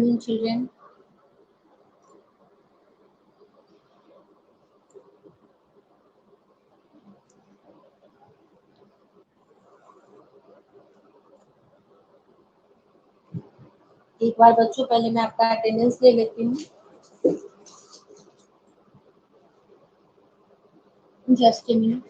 Children, एक बार बच्चों पहले मैं आपका अटेंडेंस ले लेती हूँ। Just a minute.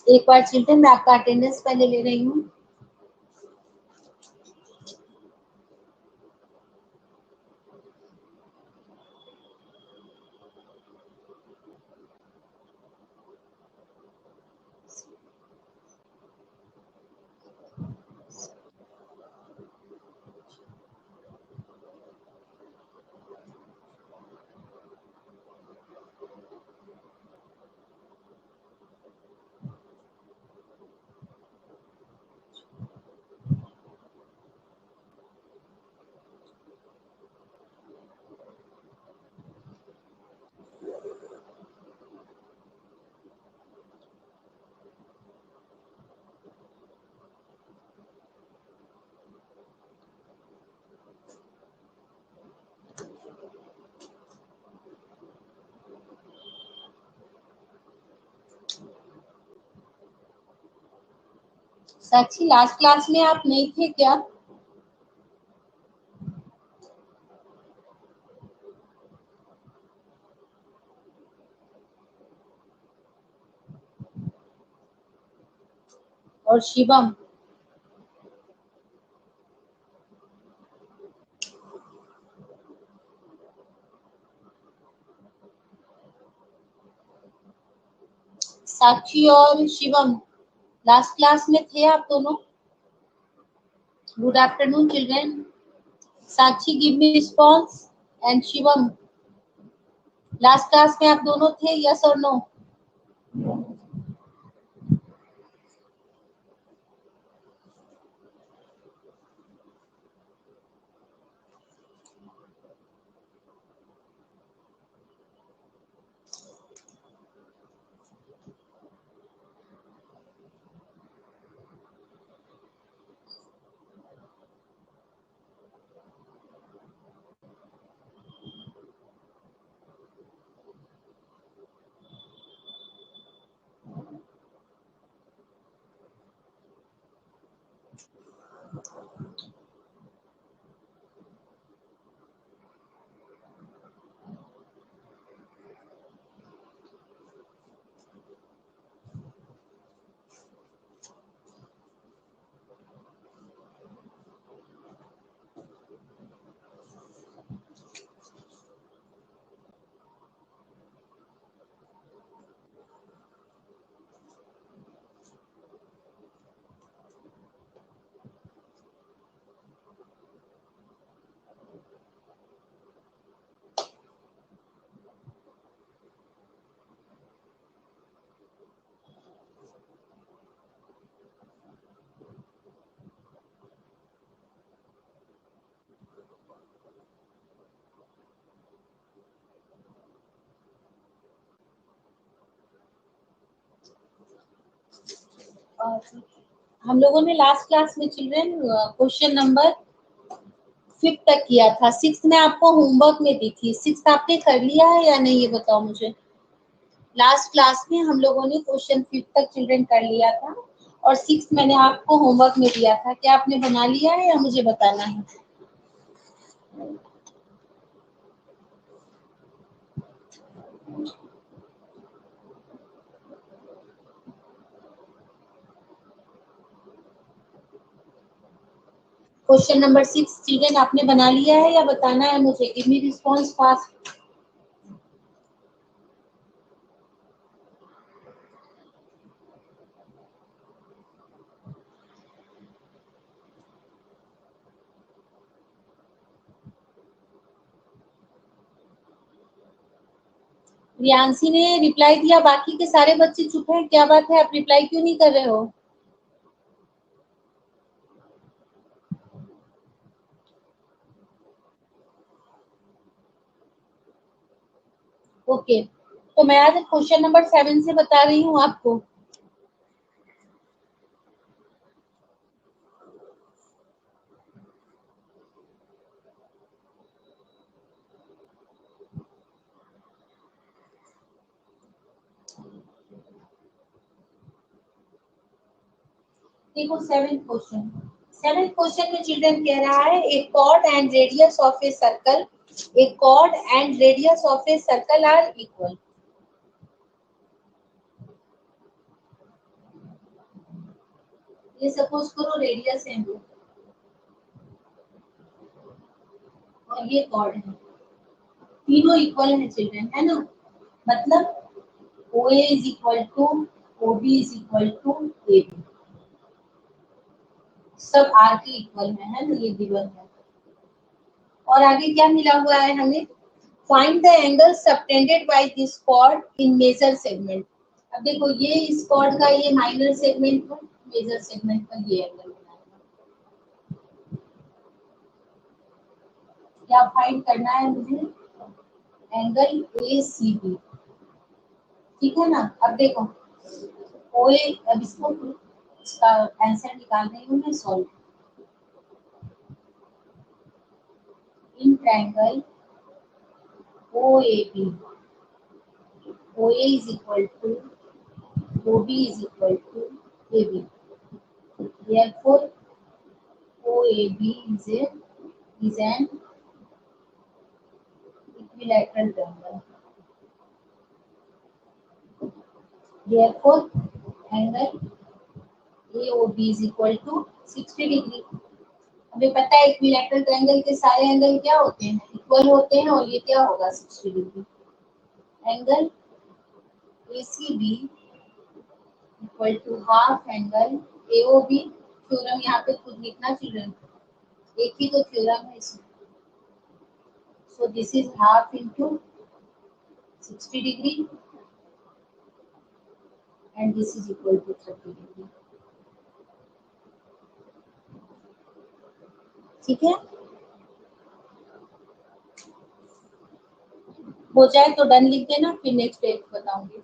एक बार चिल्ड्रन मैं आपका अटेंडेंस पहले ले रही हूँ। साक्षी, लास्ट क्लास में आप नहीं थे क्या? और शिवम, साक्षी और शिवम लास्ट क्लास में थे आप दोनों? Good afternoon children. Sakshi give me response and Shivam, last class में आप दोनों थे, यस और नो? हम लोगों ने लास्ट क्लास में चिल्ड्रन क्वेश्चन नंबर 5 तक किया था। 6 में आपको होमवर्क में दी थी। 6 आपने कर लिया है या नहीं, ये बताओ मुझे। लास्ट क्लास में हम लोगों ने क्वेश्चन 5 तक चिल्ड्रन कर लिया था और 6 मैंने आपको होमवर्क में दिया था। क्या आपने बना लिया है या मुझे बताना है? क्वेश्चन नंबर 6 चिल्ड्रन आपने बना लिया है या बताना है मुझे? Give me response fast. Riyanshi ने रिप्लाई दिया, बाकी के सारे बच्चे चुप हैं, क्या बात है, आप रिप्लाई क्यों नहीं कर रहे हो? ओके, तो मैं आज क्वेश्चन नंबर 7 से बता रही हूँ आपको। देखो सेवेंथ क्वेश्चन में चिल्ड्रन कह रहा है a chord and radius of a circle, a chord and radius of a circle are equal. ये सपोज करो रेडियस है और ये कॉर्ड है, तीनों इक्वल है चिल्ड्रन, है ना? मतलब O A is equal to O B is equal to A B, सब आर के इक्वल है ना? ये गिवन है। और आगे क्या मिला हुआ है हमें? Find the angle subtended by this chord in major segment. अब देखो ये इस कॉर्ड का ये माइनर सेगमेंट पर, मेजर सेगमेंट पर ये एंगल बनाएगा। क्या फाइंड करना है मुझे? एंगल ए सी बी, ठीक है ना? अब देखो ओ ए, अब इसका आंसर निकाल रही हूँ मैं, solve in triangle O A B, O A is equal to O B is equal to A B, therefore OAB is an equilateral triangle. Therefore, angle AOB is equal to 60 degree. हमें पता है equilateral triangle के सारे angle क्या होते हैं? Equal होते हैं, और ये क्या होगा? 60 degree. Angle ACB equal to half angle AOB। Theorem यहाँ पे खुद लिखना चिल्ड्रन, एक ही तो थ्योरम है इसमें। So this is half into 60 degree and this is equal to 30 degree। ठीक है, हो जाए तो डन लिख देना, फिर नेक्स्ट डेट बताऊंगी।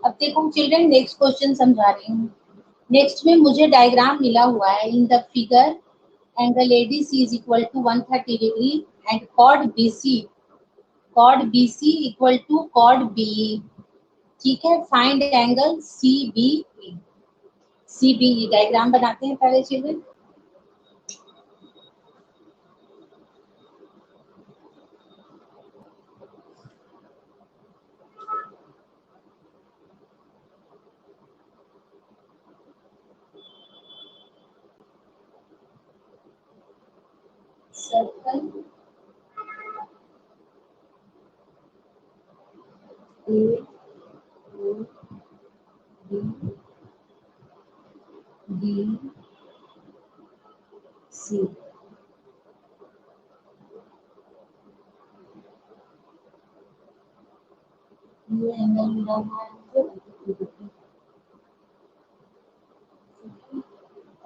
अब देखो चिल्ड्रन नेक्स्ट क्वेश्चन समझा रही हूँ। नेक्स्ट में मुझे डायग्राम मिला हुआ है in the figure, angle ADC is equal to 130 degree and chord BC equal to chord B. ठीक है, find angle C B E. C B E diagram बनाते हैं पहले children. Circle A O B D C. ये angle मिला हुआ है मुझे,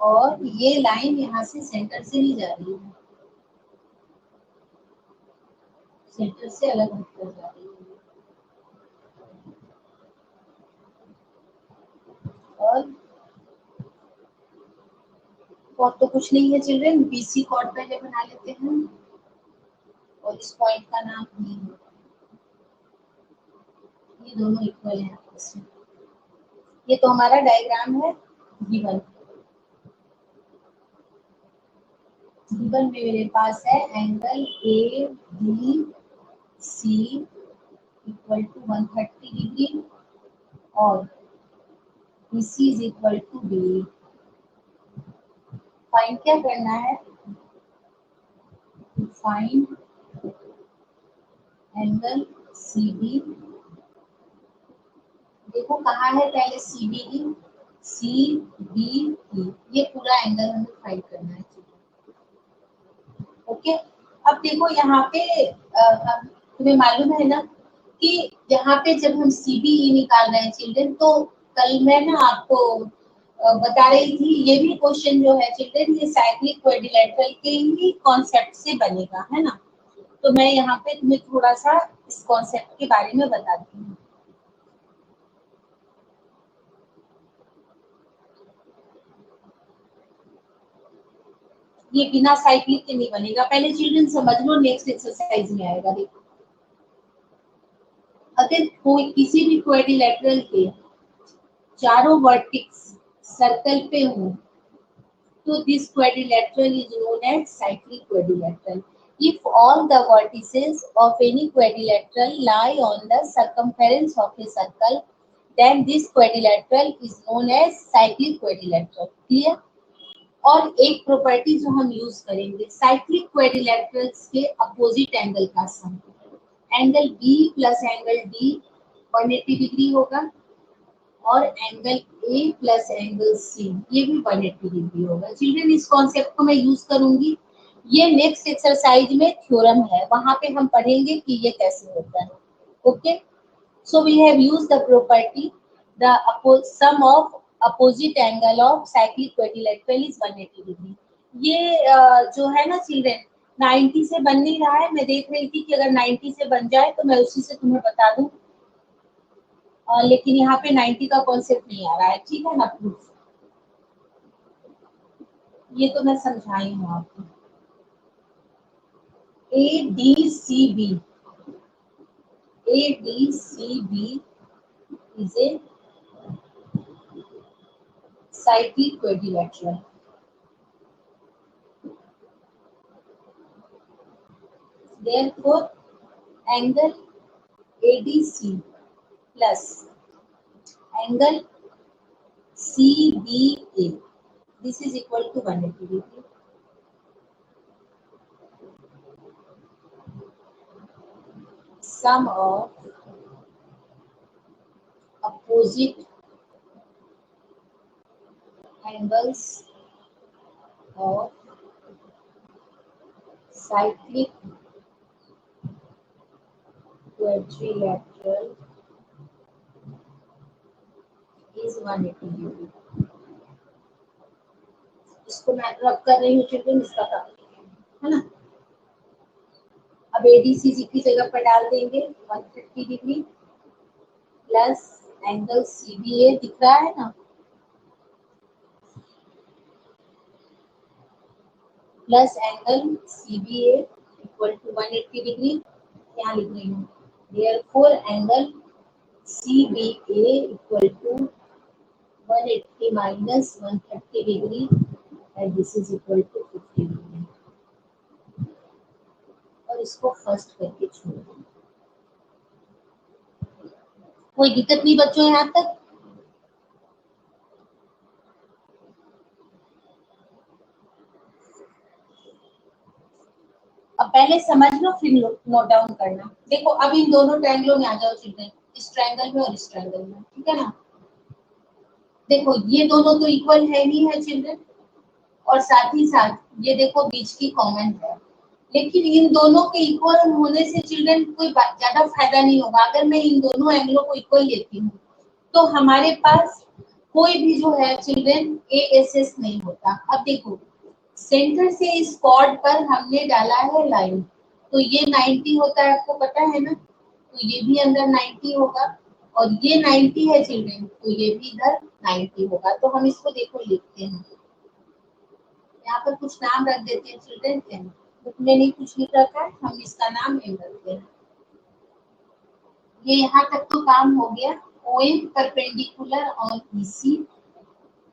और ये लाइन यहाँ से सेंटर से नहीं जा रही है, सेंटर से अलग हटकर जा रही है। और तो कुछ नहीं है चिल्ड्रन, बीसी कॉर्ड पहले बना लेते हैं और इस पॉइंट का नाम बी है। ये दोनों इक्वल है आपस में। ये तो हमारा डायग्राम है गिवन। गिवन में मेरे पास है angle A D C equal to 130 degree और BC is equal to B. Find क्या करना है? Find angle CB। देखो कहाँ है पहले CBE, CBE, ये पूरा एंगल हमें फाइंड करना है। ओके, अब देखो यहाँ पे तुम्हें मालूम है ना कि यहाँ पे जब हम CBE निकाल रहे हैं चिल्ड्रन, तो कल मैं ना आपको बता रही थी, ये भी क्वेश्चन जो है चिल्ड्रन ये साइक्लिक क्वाड्रिलेटरल के ही कॉन्सेप्ट से बनेगा, है ना। तो मैं यहाँ पे तुम्हें थोड़ा सा इस कॉन्सेप्ट के बारे में बताती हूँ। ये बिना साइक्लिक के नहीं बनेगा, पहले चिल्ड्रन समझ लो, नेक्स्ट एक्सरसाइज में आएगा। देखो अगर कोई किसी भी क्वाड्रिलेटरल के चारों वर्टेक्स सर्कल पे हो तो this quadrilateral is known as cyclic quadrilateral. If all the vertices of any quadrilateral lie on the circumference of a circle, then this quadrilateral is known as cyclic quadrilateral. Clear? और एक property जो हम use करेंगे cyclic quadrilaterals के opposite angle का sum, angle B plus angle D 180 degree होगा और angle A plus angle C ये भी 180 डिग्री होगा। चिल्ड्रन इस कॉन्सेप्ट को मैं यूज करूंगी, ये नेक्स्ट एक्सरसाइज में थ्योरम है, वहां पे हम पढ़ेंगे कि ये कैसे होता है। Okay, so we have used the property the sum of opposite angle of cyclic quadrilateral is 180 degree. ये जो है ना चिल्ड्रन 90 से बन नहीं रहा है, मैं देख रही थी कि अगर 90 से बन जाए तो मैं उसी से तुम्हें बता दूं, लेकिन यहाँ पे 90 का कॉन्सेप्ट नहीं आ रहा है, ठीक है ना प्रूफ। ये तो मैं समझाई हूँ आपको। ADCB is a cyclic quadrilateral. Therefore, angle ADC plus angle CBA, this is equal to 180 degree. Sum of opposite angles of cyclic quadrilateral is 180 degree. इसको मैं रब कर रही हूँ चिल्ड्रन, इसका काम है ना। अब ADCG की जगह पर डाल देंगे 150 डिग्री प्लस एंगल CBA दिख रहा है ना, plus angle CBA equal to 180 degree, यहाँ लिख रही हूँ। Therefore angle CBA equal to 180 minus 130 degree and this is equal to 50 degree. और इसको फर्स्ट करके छोड़ दो। कोई दिक्कत नहीं बच्चों यहाँ तक? अब पहले समझ लो फिर नोट डाउन करना। देखो अब इन दोनों ट्रायंगलों में आ जाओ चिल्ड्रन, इस ट्रायंगल में और इस ट्रायंगल में, ठीक है ना। देखो ये दोनों तो इक्वल है ही है चिल्ड्रन, और साथ ही साथ ये देखो बीच की कॉमन है, लेकिन इन दोनों के इक्वल होने से चिल्ड्रन कोई ज्यादा फायदा नहीं होगा। अगर मैं इन दोनों एंगलों को इक्वल लेती हूँ तो हमारे पास कोई भी जो है चिल्ड्रन ASS नहीं होता। अब देखो सेंटर से इस कॉर्ड पर हमने डाला है लाइन, तो ये 90 होता है, आपको पता है ना, तो ये भी अंदर 90 होगा, और ये 90 है चिल्ड्रन, तो ये भी इधर 90 होगा। तो हम इसको देखो लिखते हैं, यहाँ पर कुछ नाम रख देते हैं चिल्ड्रन, एम, बुक में नहीं कुछ लिख रखा है, हम इसका नाम एम रखते हैं। ये यहाँ तक तो काम हो गया। OM perpendicular on EC,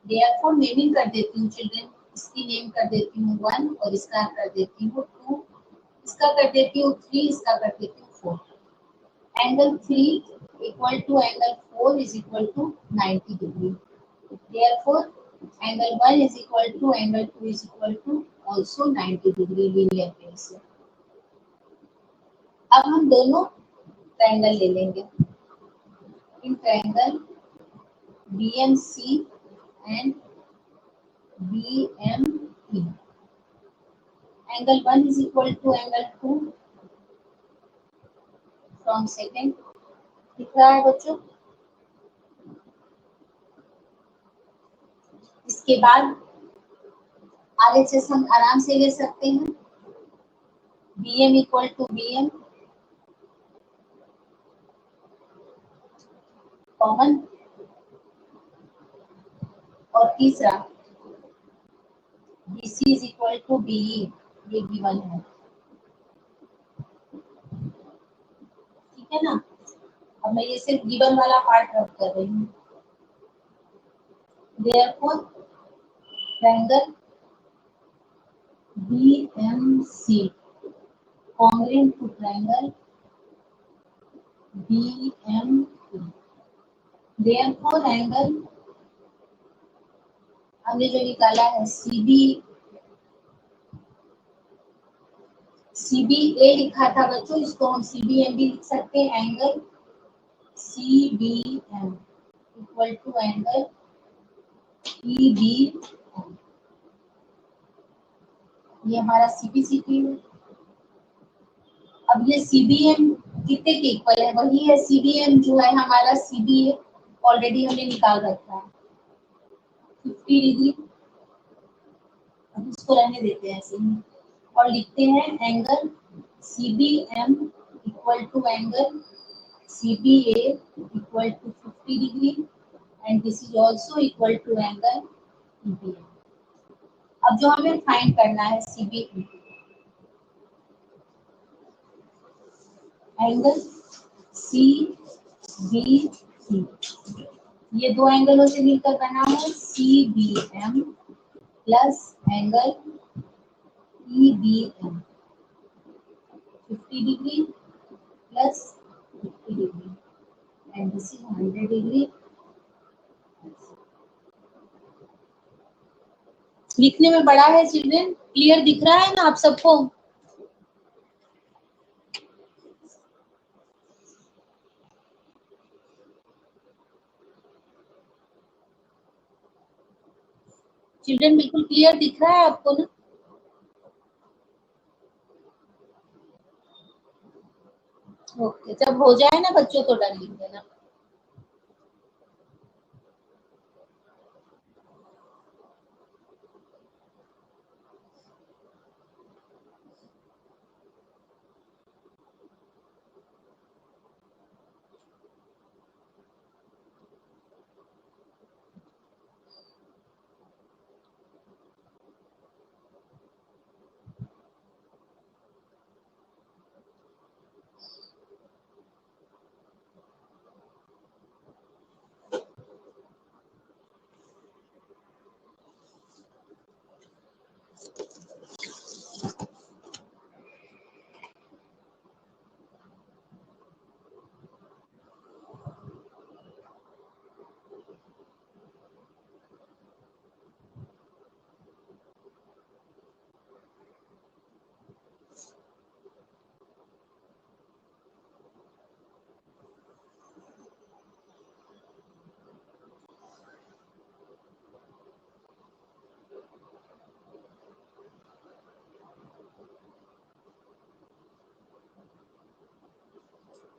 therefore naming कर देती हूँ चिल्ड्रन, इसकी नेम कर देती हूँ 1 और इसका कर देती हूँ 2, इसका कर देती हूँ 3, इसका कर देती हूँ 4। Angle 3 equal to angle 4 is equal to 90 degree. Therefore, angle 1 is equal to angle 2 is equal to also 90 degree linear phase से। अब हम दोनों ट्रायंगल ले लेंगे। In triangle BMC and BME, angle 1 is equal to angle 2 from second, दिख रहा है बच्चों? इसके बाद RHS हम आराम से ले सकते हैं, BM equal to BM common, और तीसरा BC is equal to BE, ये गिवन है, ठीक है ना। अब मैं ये सिर्फ गिवन वाला पार्ट रख कर रही हूँ। Therefore, triangle BMC congruent to triangle BME. Therefore, angle हमने जो निकाला है CBA लिखा था बच्चों, इसको हम CBM भी लिख सकते हैं। Angle CBM equal to angle EBM, ये हमारा CBCT है। अब ये CBM कितने के इक्वल है? वही है CBM जो है हमारा CBA, ऑलरेडी हमने निकाल रखा है 50 डिग्री। अब इसको रहने देते हैं ऐसे ही और लिखते हैं angle CBM equal to angle CBA equal to 50 degree and this is also equal to angle EBM। अब जो हमें फाइंड करना है CBE, एंगल CBC, ये दो एंगलों से मिलकर बना है CBM plus angle EBM, 50 degree plus 50 degree and this is 100 degree. लिखने में बड़ा है चिल्ड्रन, क्लियर दिख रहा है ना आप सबको? चिल्ड्रन बिल्कुल क्लियर दिख रहा है आपको ना? ओके, जब हो जाए ना बच्चों तो डन लिख देना।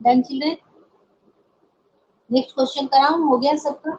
डन चिल्ड्रन, नेक्स्ट क्वेश्चन कराऊं? हो गया सबका?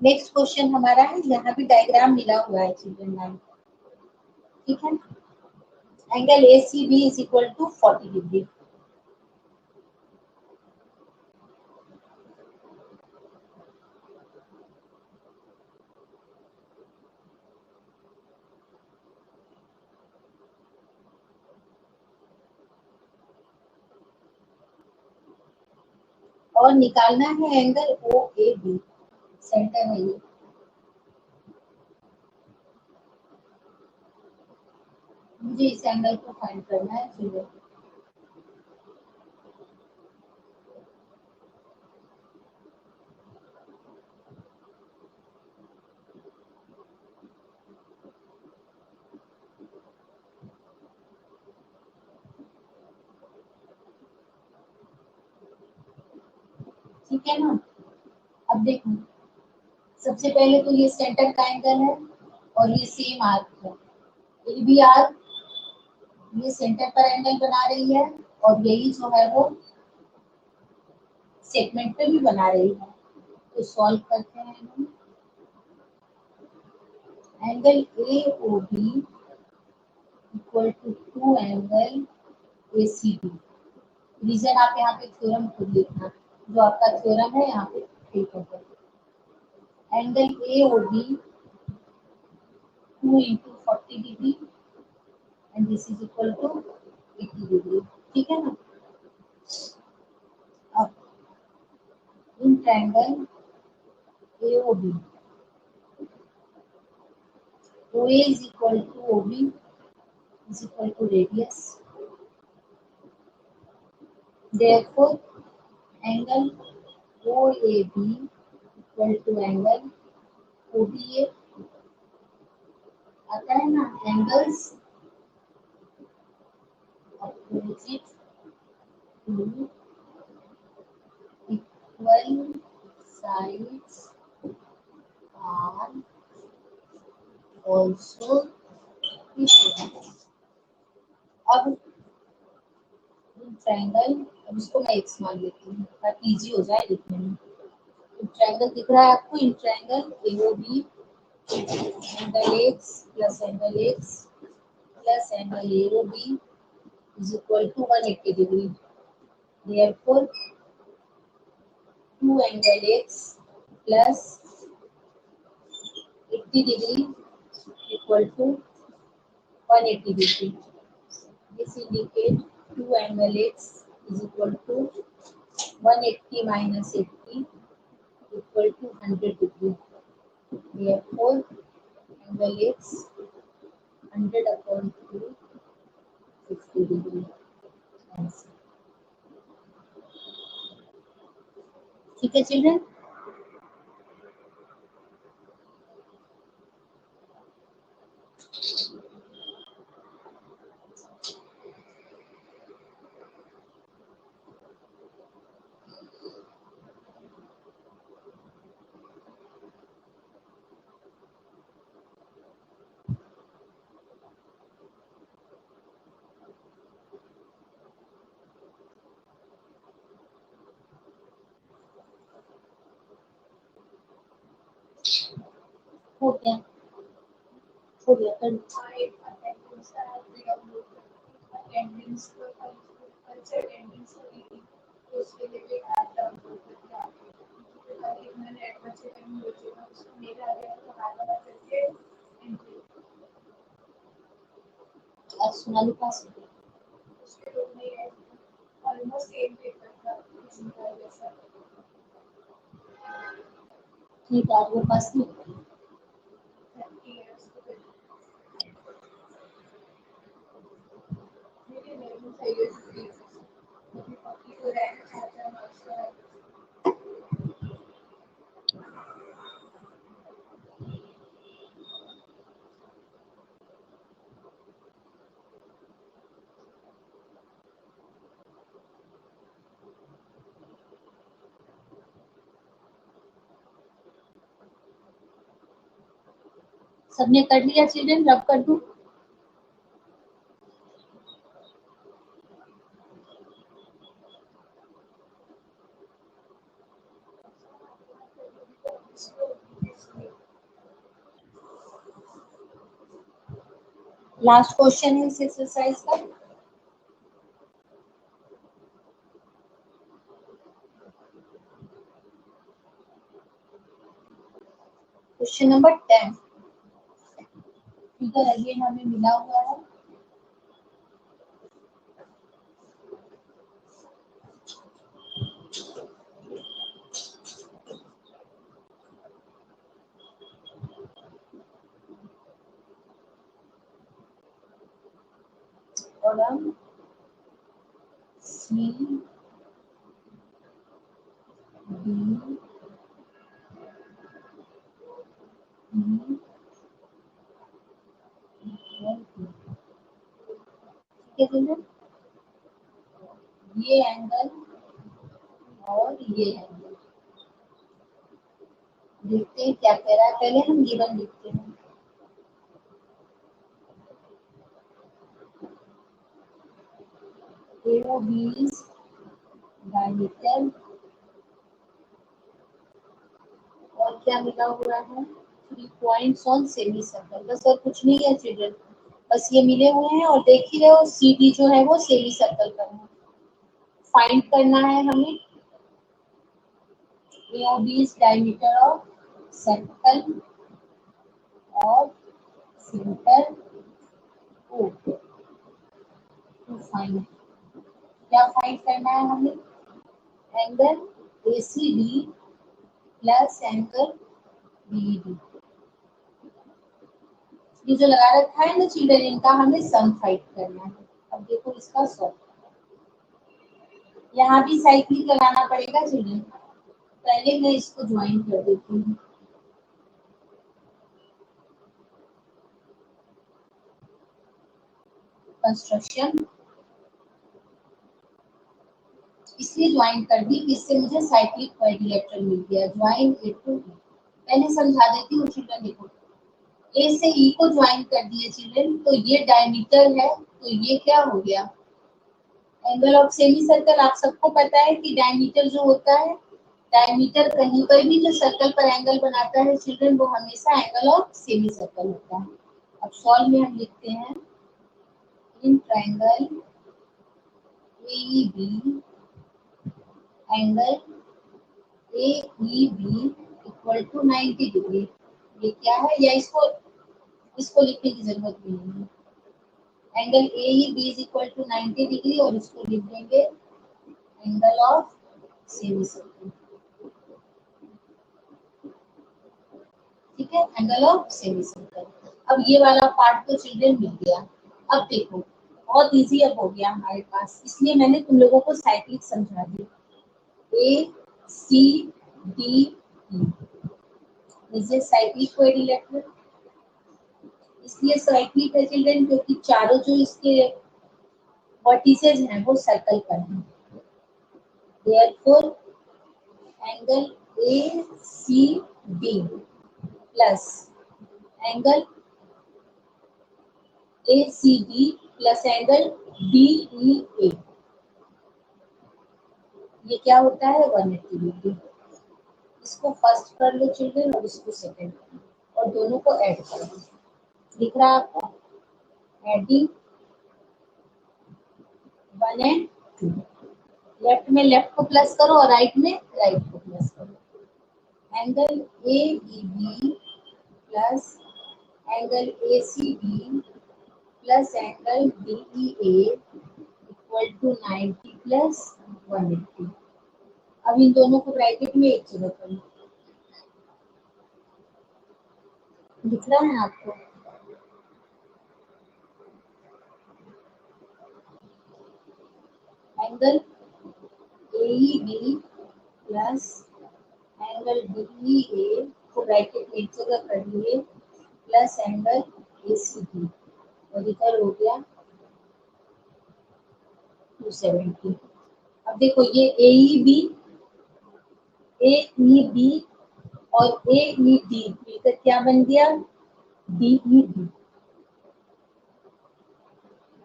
नेक्स्ट क्वेश्चन हमारा है, यहाँ भी डायग्राम मिला हुआ है चिल्ड्रन लाइन, ठीक है। Angle A C B is equal to 40 degree. और निकालना है angle O A B, centre है ये। मुझे इस एंगल को फाइंड करना है चिल्ड्रन। ठीक है ना। अब देखो, सबसे पहले तो ये सेंटर का एंगल है और ये सेम आर्क है, ए बी आर्क, ये सेंटर पर एंगल बना रही है और यही जो है वो सेगमेंट पे भी बना रही है। तो सॉल्व करते हैं हम। Angle A O B equal to 2 angle A C B. Reason आप यहाँ पे थ्योरम खुद लिखना, जो आपका थ्योरम है यहाँ पे ठीक है। Angle A O B 2 into 40 degree and this is equal to 80 degree, ठीक है ना। अब in triangle A O B, O A is equal to O B is equal to radius. Therefore, angle OAB equal to angle OBA। आता है ना, angles opposite to equal sides are also equal। अब triangle, अब इसको मैं x मान लेती हूँ ताकि इजी हो जाए लिखने में। ट्रायंगल दिख रहा है आपको, in triangle AOB, angle x plus angle x plus angle AOB is equal to 180 degree. Therefore, 2 angle x plus 80 degree equal to 180 degree. This indicates 2 angle x is equal to 180 minus 80 equal to 100 degree. Therefore, angle x 100 upon 2 60 degree. ठीक है children. हो गया, हो गया कर। आज सोनाली पास ठीक है, आपके पास नहीं। सबने कर लिया चिल्ड्रन, रब कर दूं? लास्ट क्वेश्चन है इस एक्सरसाइज का। Question number 10। फिगर अगेन हमें मिला हुआ है। और हम सी डी ठीक है, ये एंगल और ये एंगल देखते हैं क्या कह रहा है। पहले हम गिवन लिखते हैं। AOB डायमीटर और क्या मिला हुआ है 3 पॉइंट्स ऑन सेमी सर्कल। बस और कुछ नहीं है चिल्ड्रन, बस ये मिले हुए हैं और देख ही रहे हो CD जो है वो सेमी सर्कल का है। फाइंड करना है हमें AOB डायमीटर ऑफ सर्कल और सेंटर O टू फाइंड। क्या फाइंड करना है हमें? Angle ACD plus angle BED। ये जो लगा रखा है ना चिल्ड्रन, इनका हमें सम फाइंड करना है। अब देखो इसका सॉल्व, यहाँ भी साइक्लिक लगाना पड़ेगा चिल्ड्रन। पहले मैं इसको ज्वाइन कर देती हूँ। कंस्ट्रक्शन इसलिए ज्वाइन कर दी कि इससे मुझे साइक्लिक क्वाड्रिलेटरल मिल गया। ज्वाइन ए टू ई। पहले समझा देती हूँ चिल्ड्रन। देखो ए से ई को ज्वाइन कर दिए चिल्ड्रन, तो ये डायमीटर है, तो ये क्या हो गया एंगल ऑफ सेमी सर्कल। आप सबको पता है कि डायमीटर जो होता है, डायमीटर कहीं पर भी जो सर्कल पर एंगल बनाता है चिल्ड्रन, वो हमेशा एंगल ऑफ सेमी सर्कल होता है। अब सॉल्व में हम लिखते हैं in triangle AEB angle AEB equal to 90 degree. ये क्या है, या इसको लिखने की जरूरत भी नहीं है। Angle AEB is equal to 90 degree और इसको लिख देंगे एंगल ऑफ सेमी सर्कल। ठीक है, एंगल ऑफ सेमी सर्कल। अब ये वाला पार्ट तो चिल्ड्रन मिल गया। अब देखो बहुत इजी अब हो गया हमारे पास, इसलिए मैंने तुम लोगों को साइक्लिक समझा दी। ACDE is a cyclic quadrilateral. इसलिए साइक्लिक है चिल्ड्रन क्योंकि चारों जो इसके वर्टिसेस हैं वो सर्कल पर हैं। Therefore angle ACD plus angle ACD plus angle DEA, ये क्या होता है 180 डिग्री। इसको फर्स्ट कर लो चिल्ड्रन और इसको सेकंड कर लो और दोनों को ऐड कर दो। दिख रहा है आपको? Adding 1 and 2। लेफ्ट में लेफ्ट को प्लस करो और राइट में राइट को प्लस करो। Angle AEB plus angle ACD plus angle DEA equal to 90 plus 180। अब इन दोनों को ब्रैकेट में एक जगह करो। दिख रहा है आपको? Angle AEB plus angle DEA को ब्रैकेट में एक जगह कर लिए प्लस एंगल ACD और इधर हो गया 270। अब देखो ये AEB और AED मिलकर क्या बन गया DED।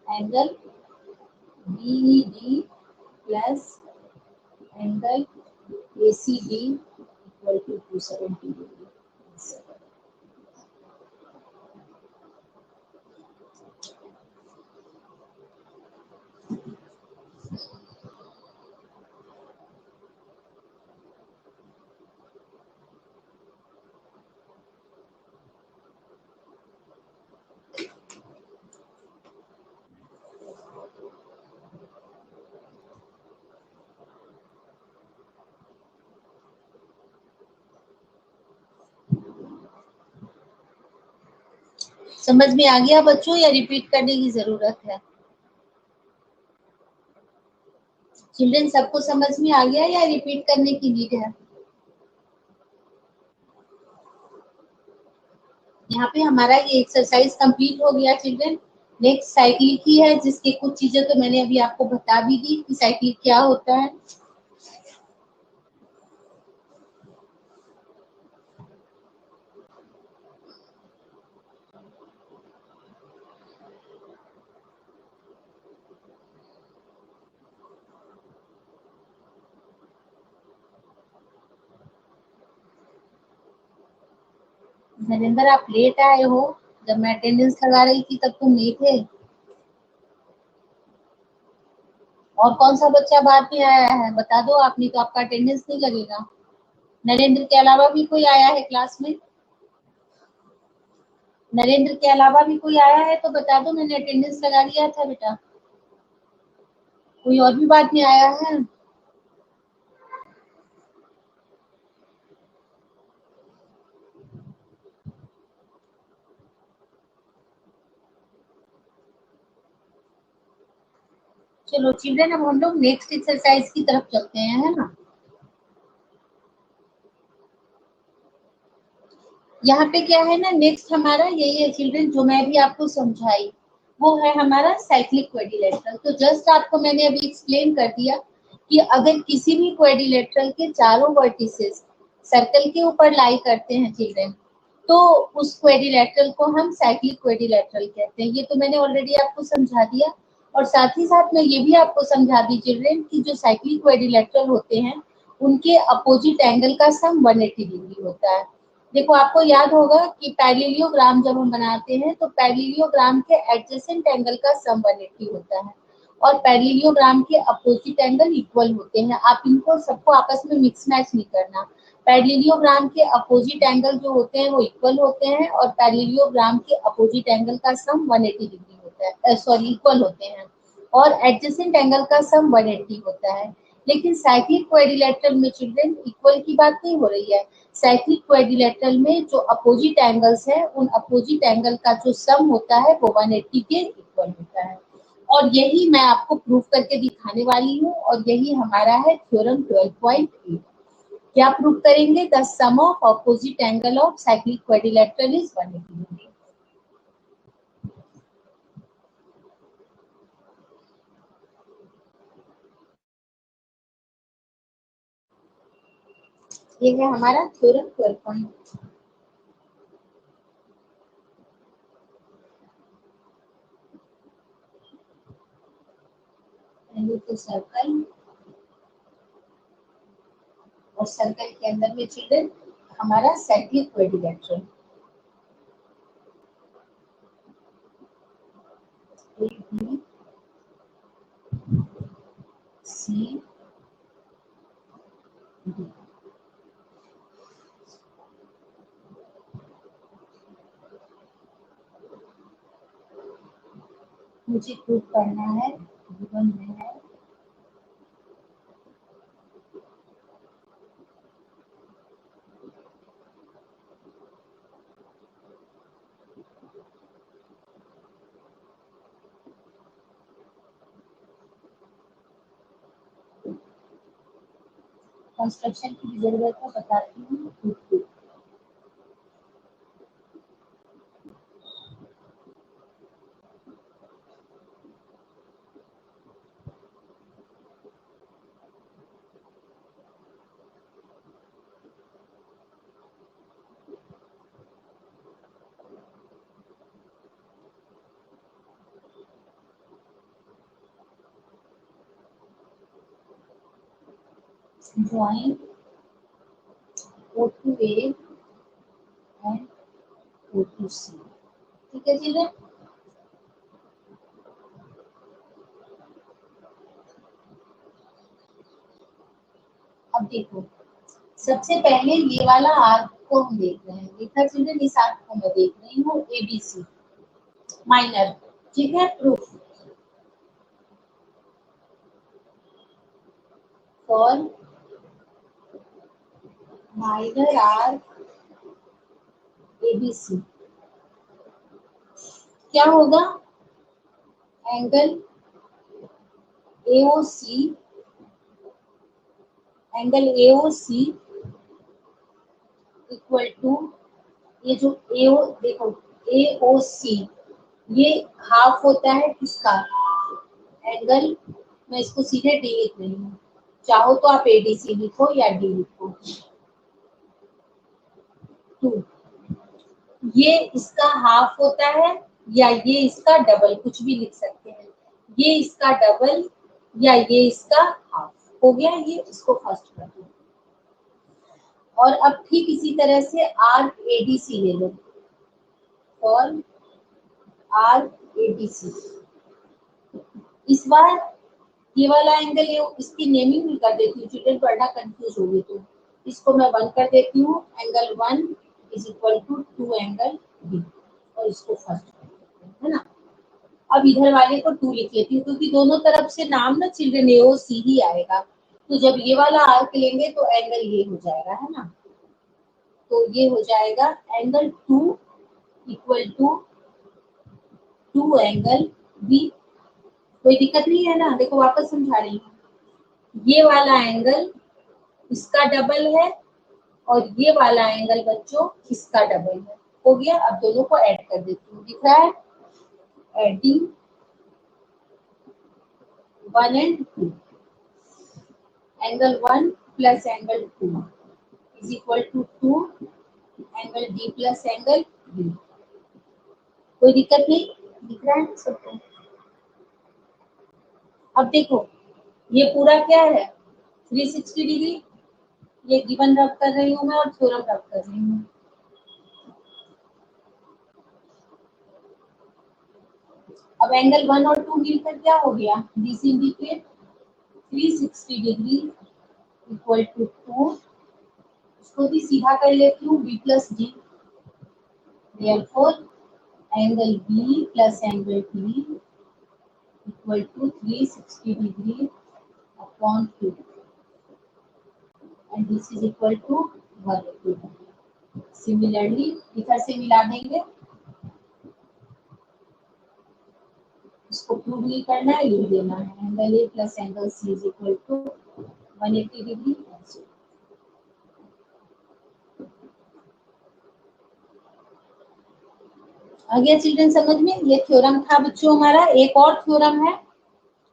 Angle DED plus angle ACD equal to 270 degree. समझ में आ गया बच्चों या रिपीट करने की जरूरत है? चिल्ड्रन सबको समझ में आ गया या रिपीट करने की नीड है? यहाँ पे हमारा ये एक्सरसाइज कंप्लीट हो गया चिल्ड्रन। नेक्स्ट साइक्लिक ही है, जिसकी कुछ चीजें तो मैंने अभी आपको बता भी दी कि साइक्लिक क्या होता है। नरेंद्र आप लेट आए हो, जब मैं अटेंडेंस लगा रही थी तब तुम नहीं थे। और कौन सा बच्चा बाद में आया है बता दो, आपने तो आपका अटेंडेंस नहीं लगेगा। नरेंद्र के अलावा भी कोई आया है क्लास में? नरेंद्र के अलावा भी कोई आया है तो बता दो, मैंने अटेंडेंस लगा दिया था बेटा। कोई और भी बाद में आया है? चलो चिल्ड्रन, अब हम लोग नेक्स्ट एक्सरसाइज की तरफ चलते हैं, है ना। यहाँ पे क्या है ना, नेक्स्ट हमारा यही है चिल्ड्रन, जो मैं भी आपको समझाई वो है हमारा साइक्लिक क्वाड्रिलेटरल। तो जस्ट आपको मैंने अभी एक्सप्लेन कर दिया कि अगर किसी भी क्वाड्रिलेटरल के चारों वर्टिसेस सर्कल के ऊपर लाई करते हैं चिल्ड्रन, तो उस क्वाड्रिलेटरल को हम साइक्लिक क्वाड्रिलेटरल कहते हैं। ये तो मैंने ऑलरेडी आपको समझा दिया। और साथ ही साथ मैं ये भी आपको समझा दी चिल्ड्रन कि जो साइक्लिक क्वाड्रिलेटरल होते हैं उनके अपोजिट एंगल का सम 180 डिग्री होता है। देखो आपको याद होगा कि पैरेललोग्राम जब हम बनाते हैं तो पैरेललोग्राम के एडजेसेंट एंगल का सम 180 होता है और पैरेललोग्राम के अपोजिट एंगल इक्वल होते हैं। आप इनको सबको आपस में मिक्स मैच नहीं करना। पैरेललोग्राम के अपोजिट एंगल जो होते हैं वो इक्वल होते हैं और पैरेललोग्राम के अपोजिट एंगल का सम 180 डिग्री होता है, सॉरी इक्वल होते हैं और एडजेसेंट एंगल का सम 180 होता है। लेकिन साइक्लिक क्वाड्रिलेटरल में चिल्ड्रन इक्वल की बात नहीं हो रही है। साइक्लिक क्वाड्रिलेटरल में जो अपोजिट एंगल्स है उन अपोजिट एंगल का जो सम होता है वो 180 के इक्वल होता है। और यही मैं आपको प्रूफ करके दिखाने वाली हूँ और यही हमारा है थ्योरम 12.8। क्या प्रूफ करेंगे? The sum of opposite angle of cyclic quadrilateral is 180 degree. ये है हमारा थ्योरम 12.8। तो सर्कल और सर्कल के अंदर में चिल्ड्रन हमारा साइक्लिक क्वाड्रिलेटरल सी डी। मुझे प्रूफ करना है, गिवन में है कंस्ट्रक्शन की जरूरत है, बताती हूँ। Drawing O2A and O2C। ठीक है चिल्ड्रन। अब देखो, सबसे पहले ये वाला आर्क को हम देख रहे हैं। देखा चिल्ड्रन, इस आर्क को मैं देख रही हूँ ABC माइनर। ठीक है, proof for minor arc ABC क्या होगा, angle AOC, angle AOC equal to, ये जो AO देखो AOC ये हाफ होता है किसका, एंगल, मैं इसको सीधे D लिख रही हूँ, चाहो तो आप ADC लिखो या D लिखो, 2, ये इसका हाफ होता है या ये इसका डबल, कुछ भी लिख सकते हैं, ये इसका डबल या ये इसका हाफ, हो गया ये, इसको फर्स्ट कर दो। और अब ठीक इसी तरह से आर्क ADC ले लो, और आर्क ADC, इस बार ये वाला एंगल है, इसकी नेमिंग भी कर देती हूँ, चिल्ड्रन पढ़ना कंफ्यूज हो गई तो इसको मैं 1 कर देती हूँ, angle 1 is equal to 2 angle B, और इसको फर्स्ट कर देते हैं, है ना। अब इधर वाले को 2 लिख लेती हूँ, क्योंकि दोनों तरफ से नाम ना चिल्ड्रन AOC ही आएगा, तो जब ये वाला आर्क लेंगे तो एंगल ये हो जाएगा, है ना, तो ये हो जाएगा angle 2 equal to 2 angle B, कोई दिक्कत नहीं है ना, देखो वापस समझा रही हूँ, ये वाला एंगल इसका डबल है और ये वाला एंगल बच्चों इसका डबल है, हो गया। अब दोनों को ऐड कर देती हूँ, दिख रहा है, adding 1 and 2, angle 1 plus angle 2 is equal to 2 angle D plus angle B, कोई दिक्कत नहीं, दिख रहा है सबको। अब देखो ये पूरा क्या है, 360 डिग्री, ये गिवन रब कर रही हूँ मैं और थ्योरम रब कर रही हूँ। अब एंगल 1 और 2 मिलकर क्या हो गया, this indicate 360 degree equal to 2, इसको भी सीधा कर लेती हूँ, B plus D, therefore angle B plus angle D equal to 360 degree upon 2, and this is equal to 180 degree. Similarly, इधर से मिला देंगे, इसको प्रूव नहीं करना है, लिख देना है, angle A plus angle C is equal to 180 degree. आ गया चिल्ड्रन समझ में, ये थ्योरम था बच्चों हमारा। एक और थ्योरम है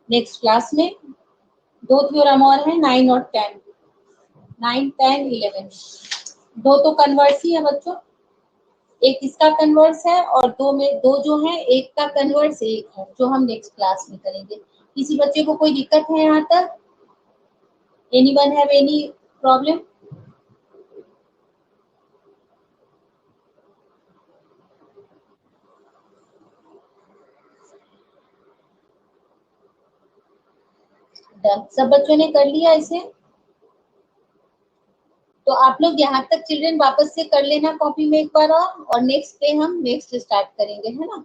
नेक्स्ट क्लास में, 2 थ्योरम और है, 9 और 10, 9, 10, 11, 2 तो कन्वर्स ही है बच्चों, एक इसका कन्वर्स है और 2 में 2 जो है, एक का कन्वर्स एक है, जो हम नेक्स्ट क्लास में करेंगे। किसी बच्चे को कोई दिक्कत है यहाँ तक, एनीवन हैव एनी प्रॉब्लम? सब बच्चों ने कर लिया इसे? तो आप लोग यहाँ तक चिल्ड्रन वापस से कर लेना कॉपी में एक बार, और नेक्स्ट डे हम नेक्स्ट स्टार्ट करेंगे, है ना।